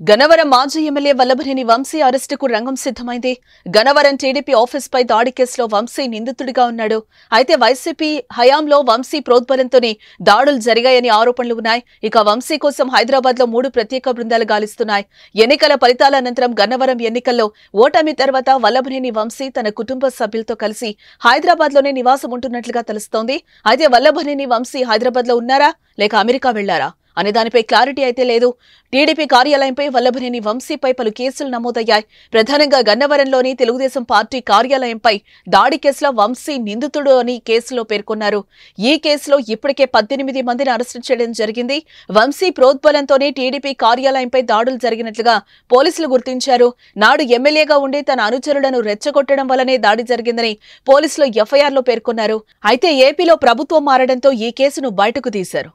గన్నవరం మాజీ ఎమ్మెల్యే వల్లభనేని వంశీ అరెస్టుకు రంగం సిద్ధమైంది. గన్నవరం టీడీపీ ఆఫీస్పై దాడి కేసులో వంశీ నిందితుడిగా ఉన్నాడు. అయితే వైసీపీ హయాంలో వంశీ ప్రోద్బలంతోనే దాడులు జరిగాయని ఆరోపణలు ఉన్నాయి. ఇక వంశీ కోసం హైదరాబాద్లో 3 ప్రత్యేక బృందాలు గాలిస్తున్నాయి. ఎన్నికల ఫలితాల అనంతరం గన్నవరం ఎన్నికల్లో ఓటమి తర్వాత వల్లభనేని వంశీ తన కుటుంబ సభ్యులతో కలిసి హైదరాబాద్లోనే నివాసం ఉంటున్నట్లుగా తెలుస్తోంది. అయితే వల్లభనేని వంశీ హైదరాబాద్లో ఉన్నారా లేక అమెరికా వెళ్లారా అనే దానిపై క్లారిటీ అయితే లేదు. టీడీపీ కార్యాలయంపై వల్లభనేని వంశీపై పలు కేసులు నమోదయ్యాయి. ప్రధానంగా గన్నవరంలోని తెలుగుదేశం పార్టీ కార్యాలయంపై దాడి కేసులో వంశీ నిందితుడు అని కేసులో పేర్కొన్నారు. ఈ కేసులో ఇప్పటికే 18 మందిని అరెస్టు చేయడం జరిగింది. వంశీ ప్రోద్బలంతోనే టీడీపీ కార్యాలయంపై దాడులు జరిగినట్లుగా పోలీసులు గుర్తించారు. నాడు ఎమ్మెల్యేగా ఉండి తన అనుచరులను రెచ్చగొట్టడం వల్లనే దాడి జరిగిందని పోలీసులు ఎఫ్ఐఆర్లో పేర్కొన్నారు. అయితే ఏపీలో ప్రభుత్వం మారడంతో ఈ కేసును బయటకు తీశారు.